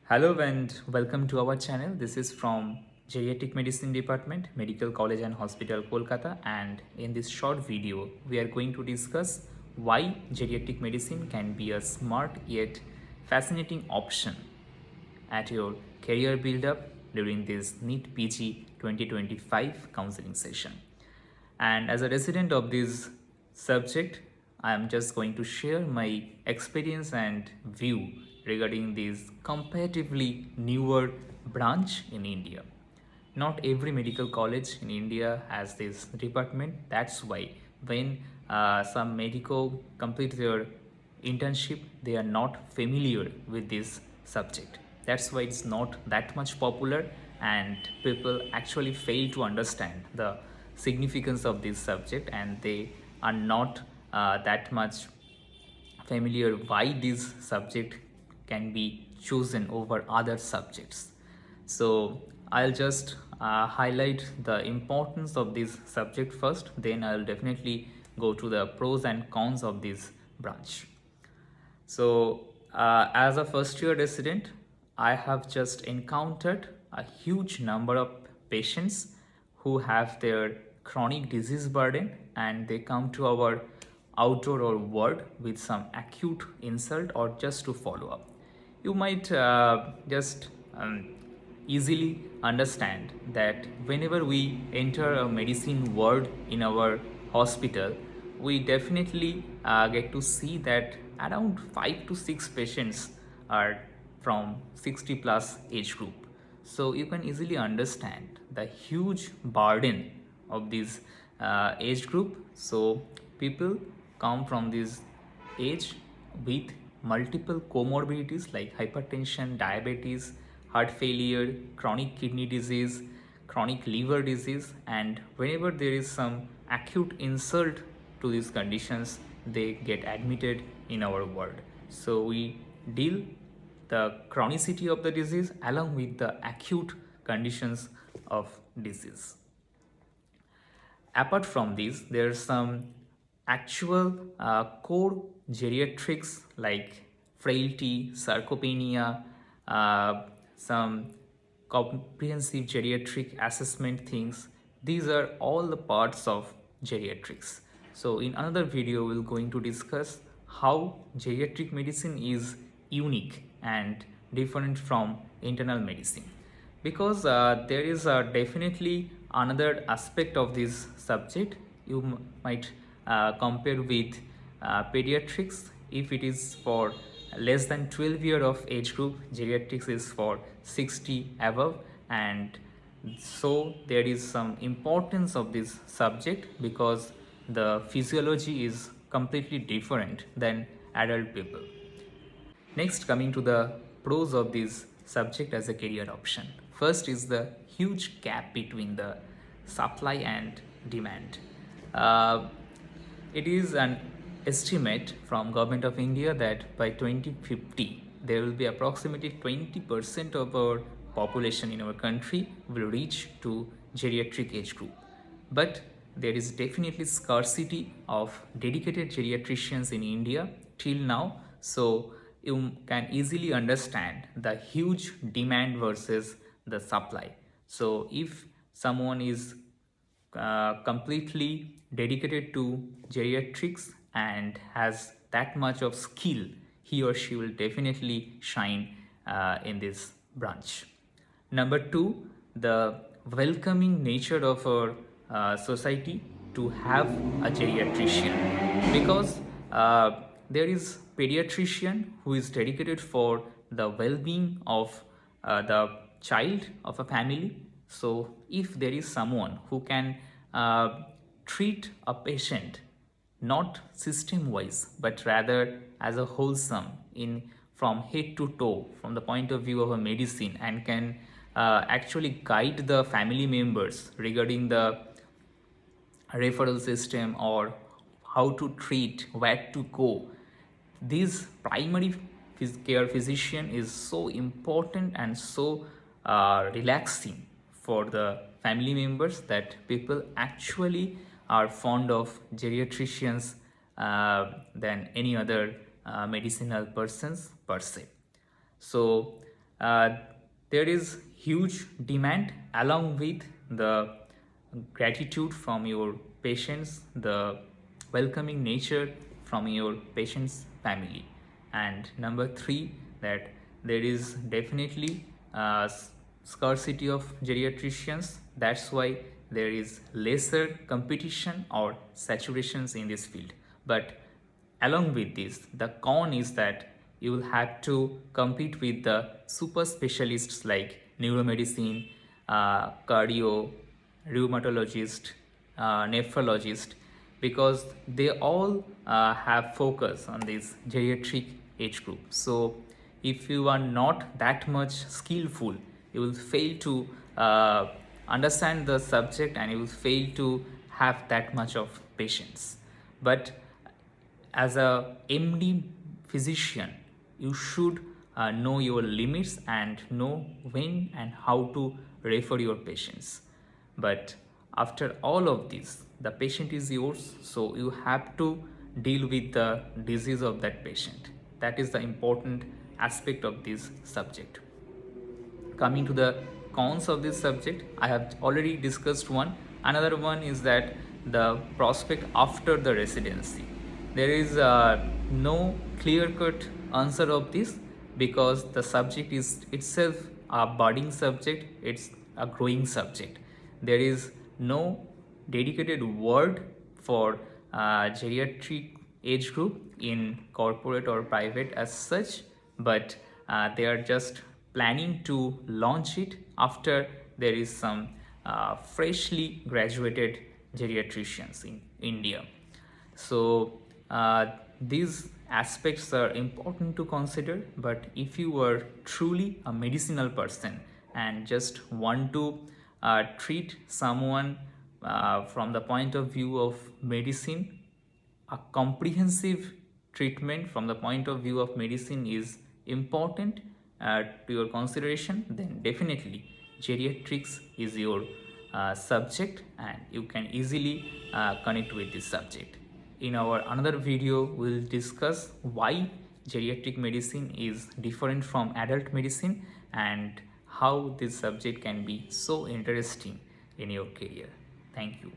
Hello and welcome to our channel. This is from Geriatric Medicine Department, Medical College and Hospital, Kolkata, and in this short video, we are going to discuss why geriatric medicine can be a smart yet fascinating option at your career build-up during this NEET PG 2025 counseling session. And as a resident of this subject, I am just going to share my experience and view regarding this comparatively newer branch in India. Not every medical college in India has this department. That's why when some medical complete their internship, they are not familiar with this subject. That's why it's not that much popular, and people actually fail to understand the significance of this subject, and they are not that much familiar why this subject can be chosen over other subjects. So I'll just highlight the importance of this subject first, then I'll definitely go to the pros and cons of this branch. So as a first year resident, I have just encountered a huge number of patients who have their chronic disease burden, and they come to our outdoor or ward with some acute insult or just to follow up. You might just easily understand that whenever we enter a medicine ward in our hospital, we definitely get to see that around 5 to 6 patients are from 60 plus age group. So you can easily understand the huge burden of this age group. So people come from this age with multiple comorbidities like hypertension, diabetes, heart failure, chronic kidney disease, chronic liver disease, and whenever there is some acute insult to these conditions, they get admitted in our ward. So we deal the chronicity of the disease along with the acute conditions of disease. Apart from this, there are some actual core geriatrics like frailty, sarcopenia, some comprehensive geriatric assessment things. These are all the parts of geriatrics. So in another video, we're going to discuss how geriatric medicine is unique and different from internal medicine, because there is definitely another aspect of this subject. You might compare with pediatrics. If it is for less than 12 year of age group, geriatrics is for 60 above, and so there is some importance of this subject because the physiology is completely different than adult people. Next, coming to the pros of this subject as a career option. First is the huge gap between the supply and demand. Uh, it is an estimate from Government of India that by 2050 there will be approximately 20% of our population in our country will reach to geriatric age group. But there is definitely scarcity of dedicated geriatricians in India till now. So you can easily understand the huge demand versus the supply. So if someone is completely dedicated to geriatrics and has that much of skill, he or she will definitely shine in this branch. Number two, the welcoming nature of our society to have a geriatrician, because there is pediatrician who is dedicated for the well-being of the child of a family. So if there is someone who can treat a patient not system wise but rather as a wholesome in from head to toe from the point of view of a medicine, and can actually guide the family members regarding the referral system or how to treat, where to go, this primary care physician is so important and so relaxing for the family members that people actually are fond of geriatricians than any other medicinal persons per se. So uh, there is huge demand along with the gratitude from your patients, the welcoming nature from your patient's family. And number three, that there is definitely scarcity of geriatricians. That's why there is lesser competition or saturations in this field. But along with this, the con is that you will have to compete with the super specialists like neuromedicine, cardio, rheumatologist, nephrologist, because they all have focus on this geriatric age group. So if you are not that much skillful, you will fail to understand the subject and you will fail to have that much of patience. But as a MD physician, you should know your limits and know when and how to refer your patients. But after all of this, the patient is yours, so you have to deal with the disease of that patient. That is the important aspect of this subject. Coming to the cons of this subject, I have already discussed one. Another one is that the prospect after the residency, there is no clear cut answer of this, because the subject is itself a budding subject, it's a growing subject. There is no dedicated word for geriatric age group in corporate or private as such, but they are just planning to launch it after there is some freshly graduated geriatricians in India. So these aspects are important to consider, but if you are truly a medicinal person and just want to treat someone from the point of view of medicine, a comprehensive treatment from the point of view of medicine is important to your consideration, then definitely geriatrics is your subject and you can easily connect with this subject. In our another video, we'll discuss why geriatric medicine is different from adult medicine and how this subject can be so interesting in your career. Thank you.